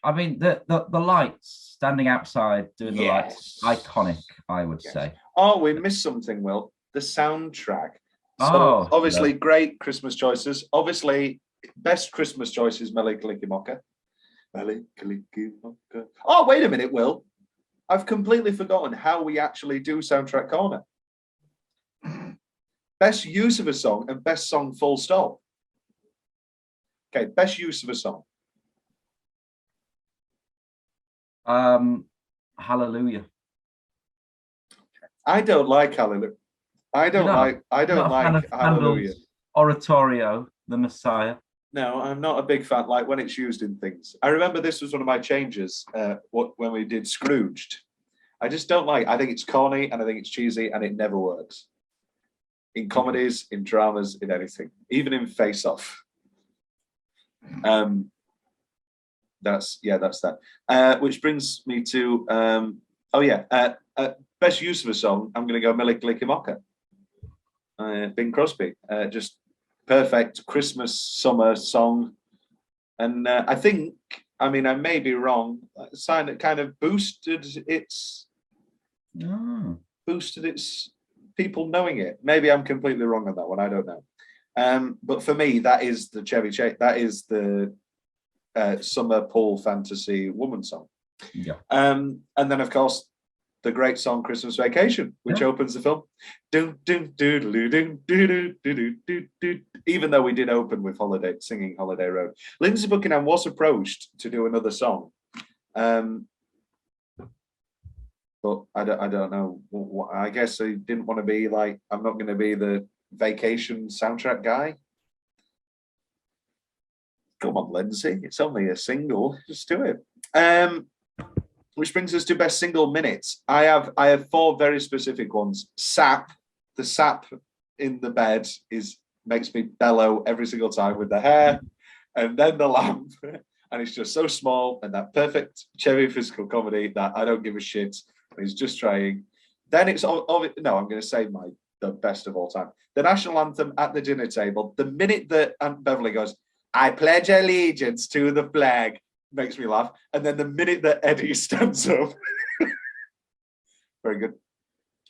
I mean the lights standing outside doing the lights, iconic. I would say. Oh, we missed something, Will. The soundtrack. So obviously, great Christmas choices. Obviously, best Christmas choice is Mele Kalikimaka. Mele Kalikimaka. Oh, wait a minute, Will. I've completely forgotten how we actually do Soundtrack Corner. Best use of a song and best song full stop. Okay, best use of a song. Hallelujah. I don't like Hallelujah. I don't like Hallelujah. Oratorio, the Messiah. No, I'm not a big fan. Like when it's used in things. I remember this was one of my changes. When we did Scrooged, I just don't like. I think it's corny and I think it's cheesy and it never works. In comedies, in dramas, in anything, even in Face Off. That's that. Which brings me to best use of a song. I'm going to go Mele Kalikimaka. Bing Crosby, just perfect Christmas summer song, and I think, I mean, I may be wrong. It kind of boosted its people knowing it. Maybe I'm completely wrong on that one. I don't know. But for me, that is the Chevy Chase. That is the summer pool fantasy woman song. Yeah. And then of course, the great song Christmas Vacation, which opens the film. Even though we did open with singing Holiday Road. Lindsay Buckingham was approached to do another song. But I don't know. I guess he didn't want to be like, I'm not going to be the vacation soundtrack guy. Come on, Lindsay. It's only a single. Just do it. Which brings us to best single minutes. I have four very specific ones. Sap, the sap in the bed makes me bellow every single time with the hair, and then the lamp, and it's just so small and that perfect Chevy physical comedy that I don't give a shit. He's just trying. Then it's no, I'm going to say the best of all time. The national anthem at the dinner table. The minute that Aunt Beverly goes, "I pledge allegiance to the flag," makes me laugh. And then the minute that Eddie stands up, very good.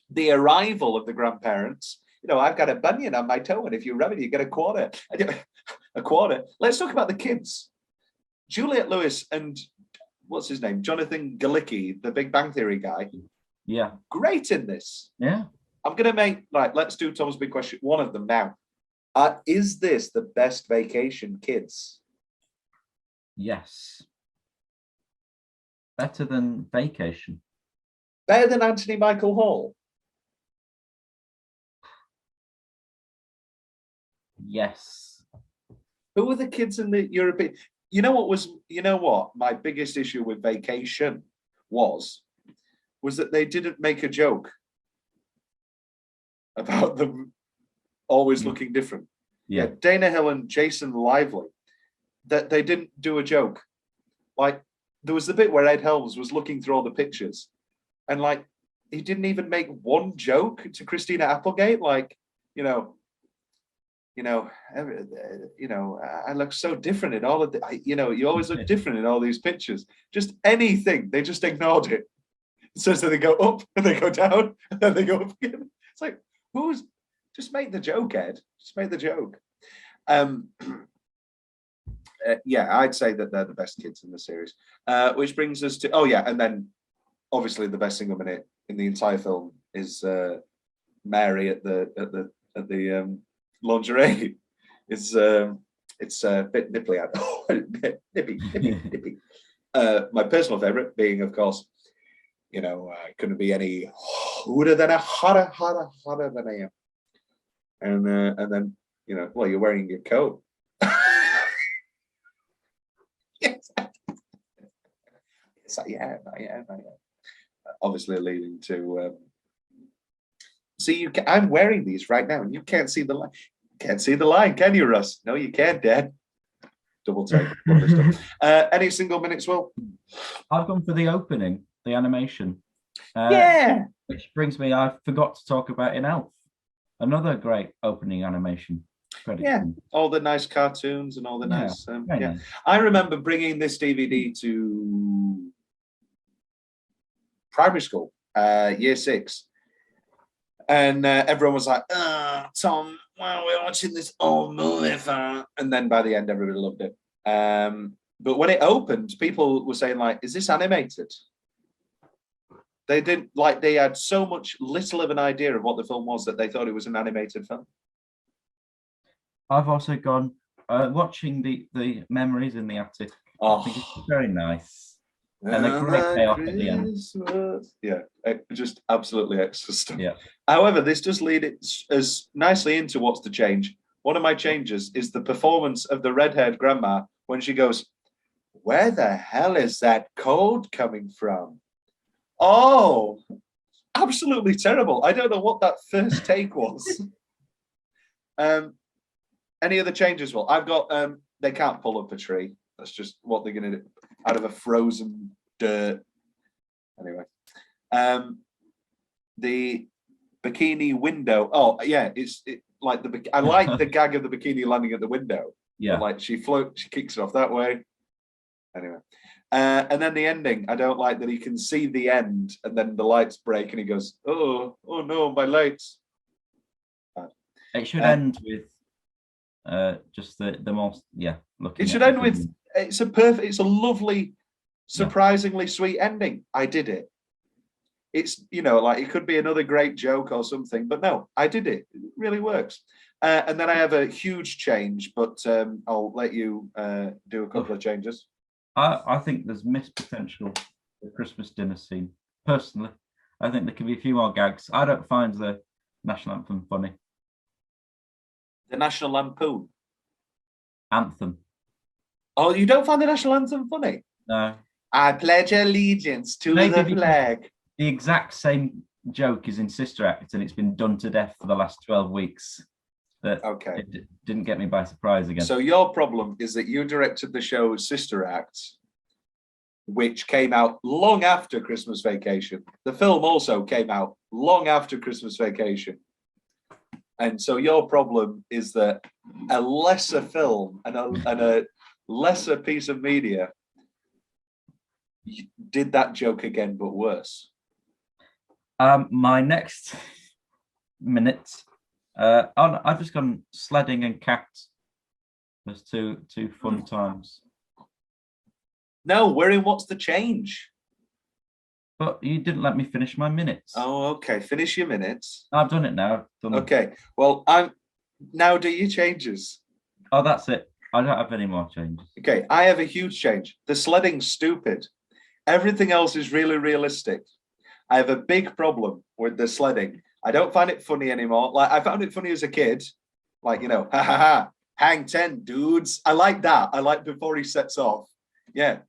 The arrival of the grandparents. You know, I've got a bunion on my toe, and if you rub it, you get a quarter. A quarter. Let's talk about the kids. Juliette Lewis and what's his name? Jonathan Galicki, the Big Bang Theory guy. Yeah. Great in this. Yeah. I'm going to make, let's do Tom's big question. One of them now. Is this the best vacation, kids? Yes. Better than Vacation. Better than Anthony Michael Hall? Yes. Who were the kids in the European? You know what? My biggest issue with Vacation was that they didn't make a joke about them always looking different. Yeah. Dana Hill and Jason Lively, that they didn't do a joke. Like, there was the bit where Ed Helms was looking through all the pictures, and like, he didn't even make one joke to Christina Applegate. Like, I look so different in all of the, you always look different in all these pictures. Just anything, they just ignored it. So they go up and they go down and then they go up again. It's like, just make the joke, Ed. Just make the joke. I'd say that they're the best kids in the series. Which brings us to, and then obviously the best single minute in the entire film is Mary at the lingerie. It's a bit nipply out. nippy. My personal favorite being, of course, couldn't be any hotter than I am. And then, you're wearing your coat. Yes, I am. Obviously leading to I'm wearing these right now and you can't see the line. Can't see the line, can you, Russ? No, you can't, Dad. Double take. Any single minutes, Will? I've gone for the opening, the animation. Which brings me, I forgot to talk about in Elf. Another great opening animation. All the nice cartoons and all the nice. I remember bringing this DVD to primary school, year 6, and everyone was like, Tom, wow, we're watching this old movie, and then by the end, everybody loved it. But when it opened, people were saying, like, is this animated? They didn't, like, they had so much little of an idea of what the film was that they thought it was an animated film. I've also gone watching the Memories in the Attic. I think it's very nice. And a great payoff at the end. Yeah, just absolutely extra stuff. Yeah. However, this does lead it as nicely into what's the change. One of my changes is the performance of the red-haired grandma when she goes, "Where the hell is that code coming from?" Oh, absolutely terrible. I don't know what that first take was. Any other changes? Well, I've got they can't pull up a tree. That's just what they're going to do out of a frozen dirt. Anyway, the bikini window. Oh yeah, I like the gag of the bikini landing at the window. Yeah, like she kicks it off that way. Anyway, and then the ending. I don't like that he can see the end, and then the lights break, and he goes, "Oh no, my lights." It should end with just the most looking. It should end with it's a lovely, surprisingly sweet ending. I did it. It's like it could be another great joke or something, but no, I did it. It really works. And then I have a huge change, but I'll let you do a couple of changes. I think there's missed potential the Christmas dinner scene. Personally, I think there can be a few more gags. I don't find the national anthem funny. The National Lampoon Anthem. Oh, you don't find the national anthem funny? No. I pledge allegiance to the flag. The exact same joke is in Sister Act, and it's been done to death for the last 12 weeks. Okay. It didn't get me by surprise again. So your problem is that you directed the show Sister Act, which came out long after Christmas Vacation. The film also came out long after Christmas Vacation. And so your problem is that a lesser film and a lesser piece of media did that joke again, but worse. My next minute, I've just gone sledding and cats. There's two fun times. No, we're in What's the Change? But you didn't let me finish my minutes. Oh, okay. Finish your minutes. I've done it now. Okay. Well, I'm now do your changes. Oh, that's it. I don't have any more changes. Okay, I have a huge change. The sledding's stupid. Everything else is really realistic. I have a big problem with the sledding. I don't find it funny anymore. Like, I found it funny as a kid, Like, ha ha ha, hang 10 dudes. I like that. I like before he sets off. Yeah,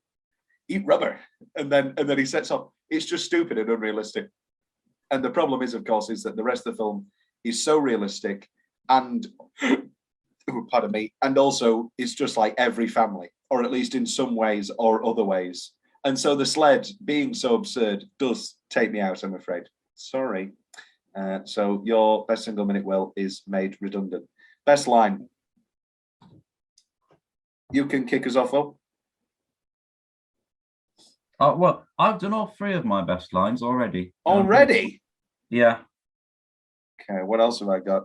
eat rubber. And then he sets off. It's just stupid and unrealistic. And the problem is, of course, is that the rest of the film is so realistic and, pardon me, and also it's just like every family, or at least in some ways or other ways. And so the sled being so absurd does take me out, I'm afraid. Sorry. So your best single minute, Will, is made redundant. Best line. You can kick us off, Will. Well, I've done all 3 of my best lines already. Already? Yeah. Okay, what else have I got?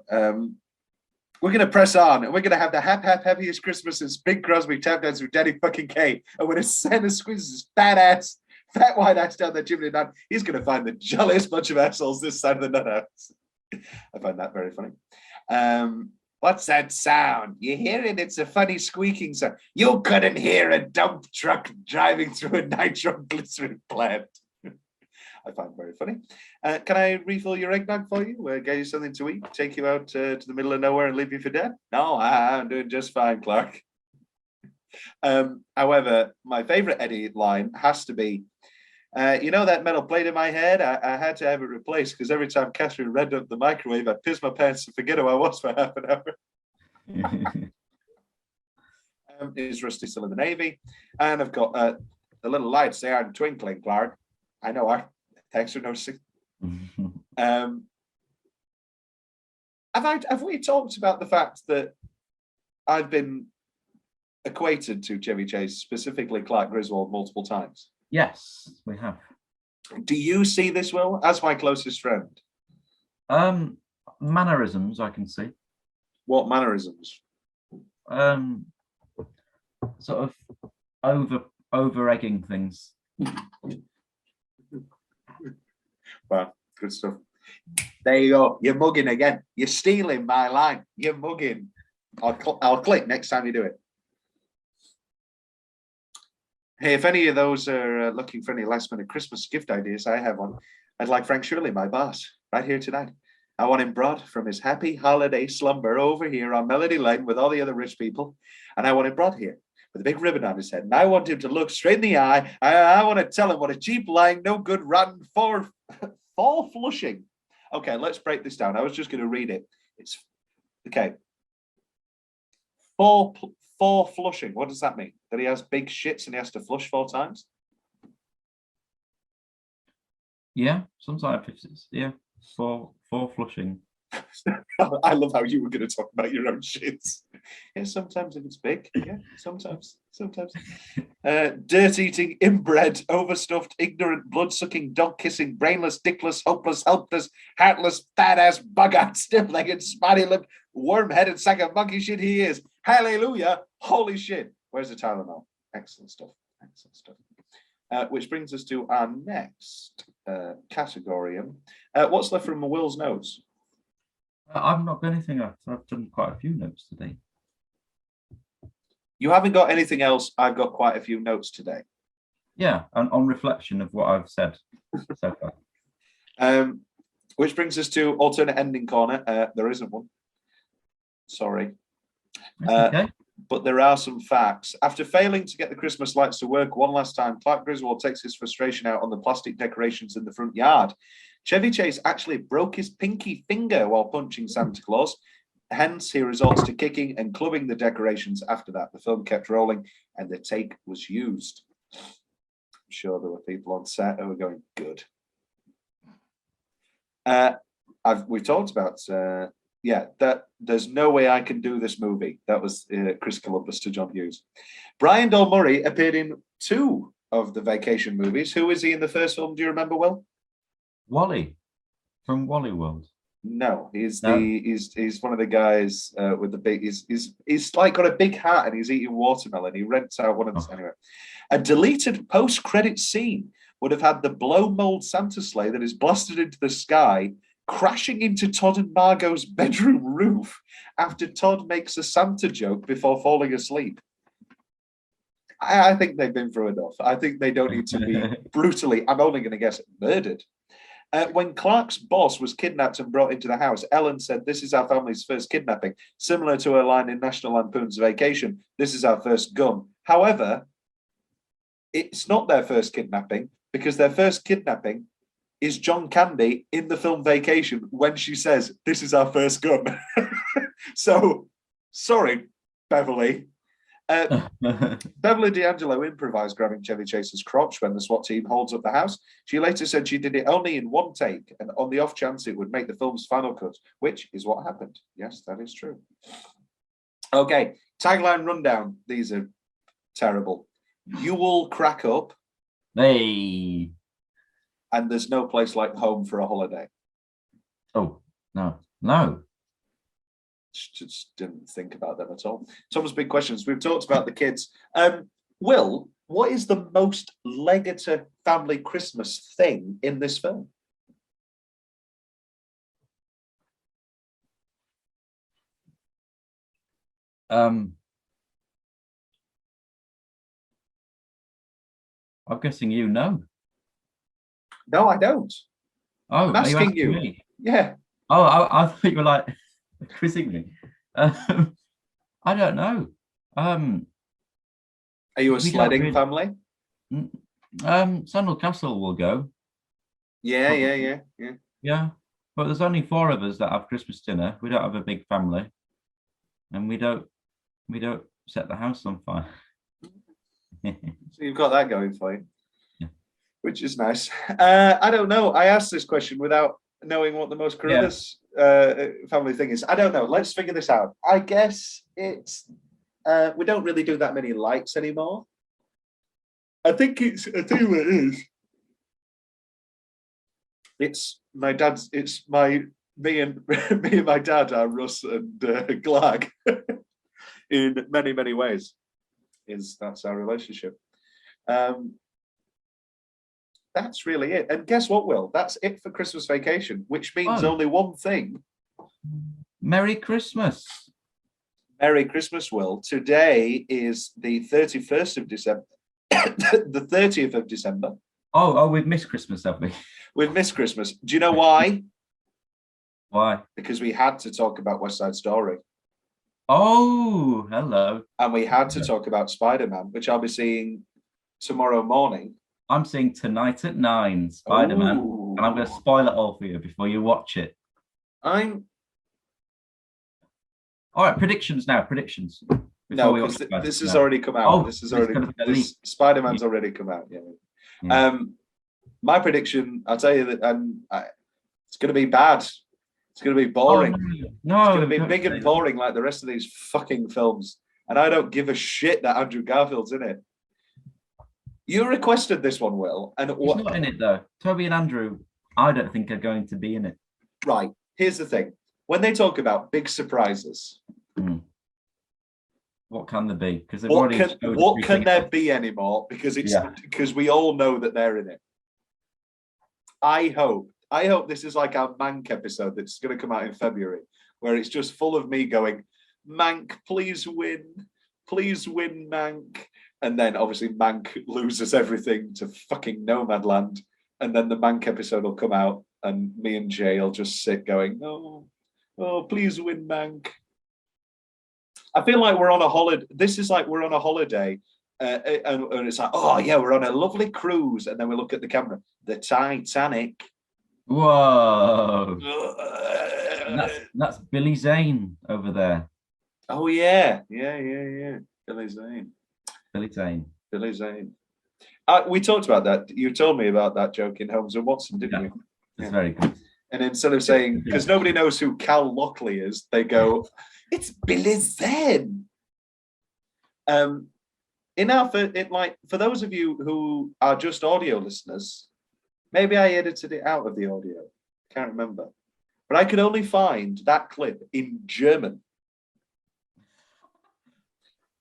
We're going to press on, and we're going to have the happiest Christmas since Bing Crosby tap dance with Daddy fucking K. And when Santa squeezes his fat white ass down the chimney, he's going to find the jolliest bunch of assholes this side of the nut house. I find that very funny. What's that sound? You hear it? It's a funny squeaking sound. You couldn't hear a dump truck driving through a nitroglycerin plant. I find it very funny. Can I refill your eggnog for you? Get you something to eat? Take you out to the middle of nowhere and leave you for dead? No, I'm doing just fine, Clark. However, my favorite Eddie line has to be, you know that metal plate in my head? I had to have it replaced because every time Catherine read up the microwave, I pissed my pants to forget who I was for half an hour. Is Rusty still in the Navy? And I've got the little lights, they aren't twinkling, Clark. I know, thanks for noticing. Have we talked about the fact that I've been equated to Chevy Chase, specifically Clark Griswold, multiple times? Yes, we have. Do you see this, Will, as my closest friend? Mannerisms, I can see. What mannerisms? Sort of over-egging things. Well, good stuff. There you go. You're mugging again. You're stealing my line. You're mugging. I'll click next time you do it. Hey, if any of those are looking for any last-minute Christmas gift ideas, I have one. I'd like Frank Shirley, my boss, right here tonight. I want him brought from his happy holiday slumber over here on Melody Lane with all the other rich people, and I want him brought here with a big ribbon on his head, and I want him to look straight in the eye. I want to tell him what a cheap, lying, no good, rotten, fall flushing. Okay, let's break this down. I was just going to read it. It's okay. Four flushing. What does that mean? That he has big shits and he has to flush 4 times? Yeah, sometimes it's four flushing. I love how you were going to talk about your own shits. Yeah, sometimes if it's big. Yeah, sometimes. Dirt-eating, inbred, overstuffed, ignorant, blood-sucking, dog-kissing, brainless, dickless, hopeless, helpless, heartless, fat-ass, bug-eyed, stiff-legged, spotty-lipped, worm-headed sack of monkey shit he is. Hallelujah. Holy shit. Where's the Tylenol? Excellent stuff. Which brings us to our next category. What's left from Will's notes? I've not got anything else. I've done quite a few notes today. You haven't got anything else? I've got quite a few notes today. Yeah, and on reflection of what I've said so far. Which brings us to alternate ending corner. There isn't one. Sorry. Okay. But there are some facts. After failing to get the Christmas lights to work one last time, Clark Griswold takes his frustration out on the plastic decorations in the front yard. Chevy Chase actually broke his pinky finger while punching Santa Claus. Hence, he resorts to kicking and clubbing the decorations after that. The film kept rolling and the take was used. I'm sure there were people on set who were going, good. We've talked about... that there's no way I can do this movie. That was Chris Columbus to John Hughes. Brian Doyle Murray appeared in 2 of the Vacation movies. Who is he in the first film? Do you remember, Will? Wally from Wally World. No, he's one of the guys with the big. He's like got a big hat and he's eating watermelon. He rents out one of the anyway. A deleted post-credit scene would have had the blow mold Santa sleigh that is blasted into the sky crashing into Todd and Margot's bedroom roof after Todd makes a Santa joke before falling asleep. I think they've been through enough. I think they don't need to be brutally, I'm only going to guess, murdered. When Clark's boss was kidnapped and brought into the house, Ellen said, "This is our family's first kidnapping," similar to her line in National Lampoon's Vacation, "This is our first gun." However, it's not their first kidnapping, because their first kidnapping is John Candy in the film Vacation when she says, "This is our first gun." So, sorry, Beverly. Beverly D'Angelo improvised grabbing Chevy Chase's crotch when the SWAT team holds up the house. She later said she did it only in one take and on the off chance it would make the film's final cut, which is what happened. Yes, that is true. Okay, tagline rundown. These are terrible. You will crack up. Hey. And there's no place like home for a holiday. Oh, no. Just didn't think about them at all. Tom's big questions. We've talked about the kids. Will, what is the most Leggetter family Christmas thing in this film? I'm guessing you know. No, I don't. Oh, I'm asking you. Me? Yeah. Oh, I thought you were like quizzing me. I don't know. Are you a sledding family? Sandal Castle will go. Yeah. Yeah, but there's only 4 of us that have Christmas dinner. We don't have a big family, and we don't set the house on fire. So you've got that going for you, yeah. Which is nice. I don't know. I asked this question without knowing what the most Carruthers family thing is. I don't know. Let's figure this out. I guess it's we don't really do that many lights anymore. I think it's. I tell you what it is. It's my dad's. It's my me and my dad are Russ and Glag in many ways. That's our relationship. That's really it. And guess what, Will? That's it for Christmas Vacation, which means only one thing. Merry Christmas. Merry Christmas, Will. Today is the 31st of December. The 30th of December. Oh, we've missed Christmas, have we? We've missed Christmas. Do you know why? Why? Because we had to talk about West Side Story. Oh, hello. And we had to talk about Spider-Man, which I'll be seeing tomorrow morning. I'm seeing tonight at 9, Spider-Man. Ooh. And I'm going to spoil it all for you before you watch it. All right, predictions now. Predictions. No, because this has already come out. Oh, this is already Spider-Man's already come out. Yeah. My prediction, I'll tell you that it's going to be bad. It's going to be boring. No, it's going to be big and boring like the rest of these fucking films. And I don't give a shit that Andrew Garfield's in it. You requested this one, Will. And he's not in it, though. Toby and Andrew, I don't think are going to be in it. Right. Here's the thing. When they talk about big surprises... What can there be? Because what can there be anymore? Because because we all know that they're in it. I hope this is like our Mank episode that's going to come out in February, where it's just full of me going, "Mank, please win, Mank," and then obviously Mank loses everything to fucking Nomadland, and then the Mank episode will come out, and me and Jay will just sit going, "Oh, please win, Mank." I feel like we're on a holiday. This is like we're on a holiday, and it's like, oh yeah, we're on a lovely cruise, and then we look at the camera, the Titanic. Whoa! That's Billy Zane over there. Oh yeah. Billy Zane. We talked about that. You told me about that joke in Holmes and Watson, didn't you? It's very good. And instead of saying, because nobody knows who Cal Lockley is, they go, "It's Billy Zane." For those of you who are just audio listeners, maybe I edited it out of the audio. Can't remember, but I could only find that clip in German.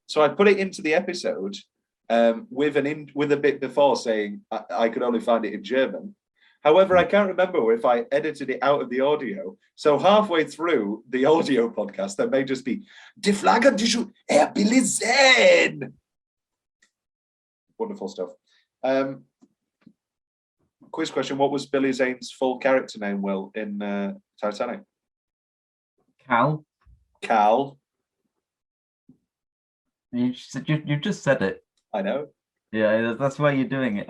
So I put it into the episode with a bit before saying I could only find it in German. However, I can't remember if I edited it out of the audio. So halfway through the audio podcast, there may just be "Die Flagge, die Schuhe, Billy Zane." Wonderful stuff. quiz question. What was Billy Zane's full character name, Will, in Titanic? Cal. Cal. You just said it. I know. Yeah, that's why you're doing it.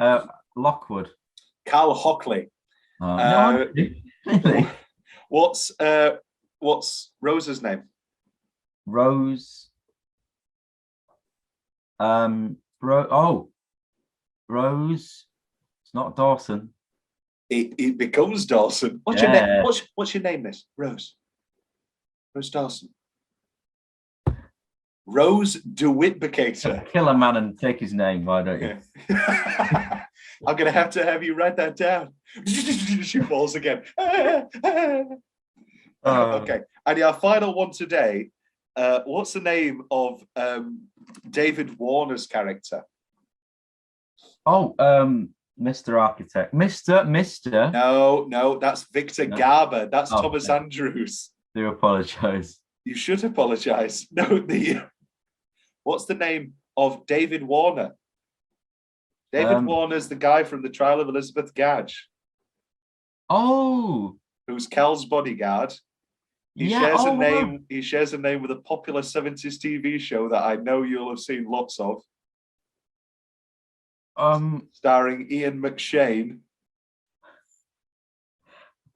Lockwood. Cal Hockley. No, really? What's Rose's name? Rose. Rose. It's not Dawson. It becomes Dawson. What's your name? What's your name, Miss Rose? Rose Dawson. Rose DeWitt-Bacator. Kill a man and take his name. Why don't you? Yeah. I'm gonna have to have you write that down. She falls again. Okay. And our final one today. What's the name of David Warner's character? Oh, Mr. Architect. Mr. No, that's Victor Garber. That's Thomas Andrews. Do apologise. You should apologise. No, what's the name of David Warner? David Warner's the guy from The Trial of Elizabeth Gadge. Oh, who's Cal's bodyguard. He shares a name. He shares a name with a popular 70s TV show that I know you'll have seen lots of. Starring Ian McShane.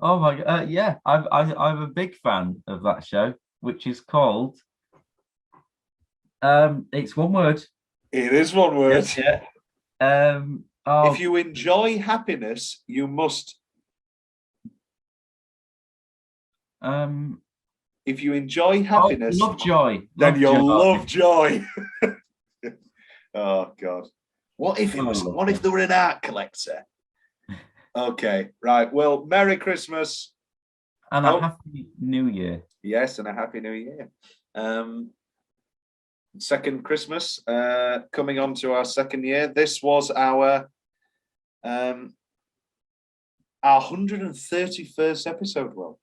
Oh my god! Yeah, I'm a big fan of that show, which is called. It's one word. It is one word. Yes, yeah. If you enjoy happiness, you must. If you enjoy happiness, Lovejoy. Then you'll love joy. Oh God! What if it was? What if they were an art collector? Okay, right. Well, Merry Christmas and a Happy New Year. Yes, and a Happy New Year. Second Christmas, coming on to our second year. This was our 131st episode. Well,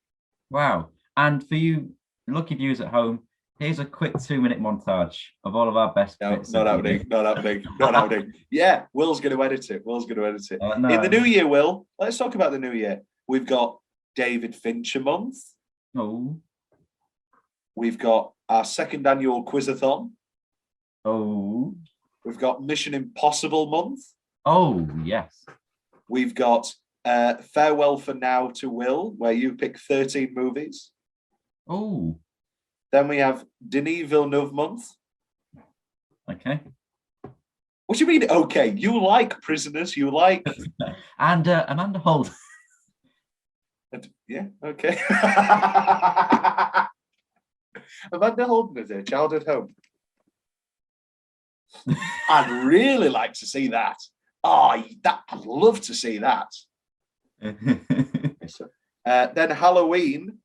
wow! And for you lucky viewers at home, here's a quick 2-minute montage of all of our best bits. Not happening. Yeah, Will's going to edit it. No. In the new year, Will, let's talk about the new year. We've got David Fincher month. Oh. We've got our second annual Quizathon. Oh. We've got Mission Impossible month. Oh, yes. We've got Farewell for Now to Will, where you pick 13 movies. Oh. Then we have Denis Villeneuve month. Okay. What do you mean, okay? You like Prisoners, you like... and Amanda Holden. Yeah, okay. Amanda Holden is a childhood home. I'd really like to see that. I'd love to see that. Then Halloween.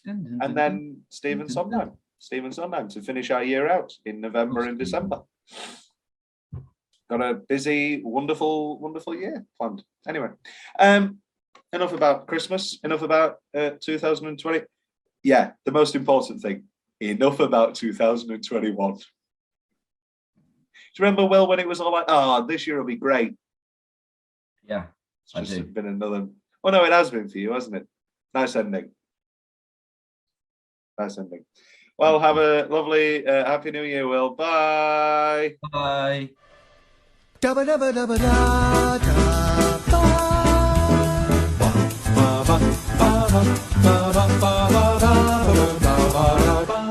And then Stephen Sondheim to finish our year out in November and December. Got a busy, wonderful year planned. Anyway, enough about Christmas, enough about 2020. Yeah, the most important thing, enough about 2021. Do you remember, Will, when it was all like, this year will be great? Yeah, it's just been another... Well, no, it has been for you, hasn't it? Nice ending. Well, have a lovely Happy New Year, Will. Bye. Bye. Dabba dabba dabba da da ba. Ba ba ba ba ba ba ba ba ba ba ba ba ba.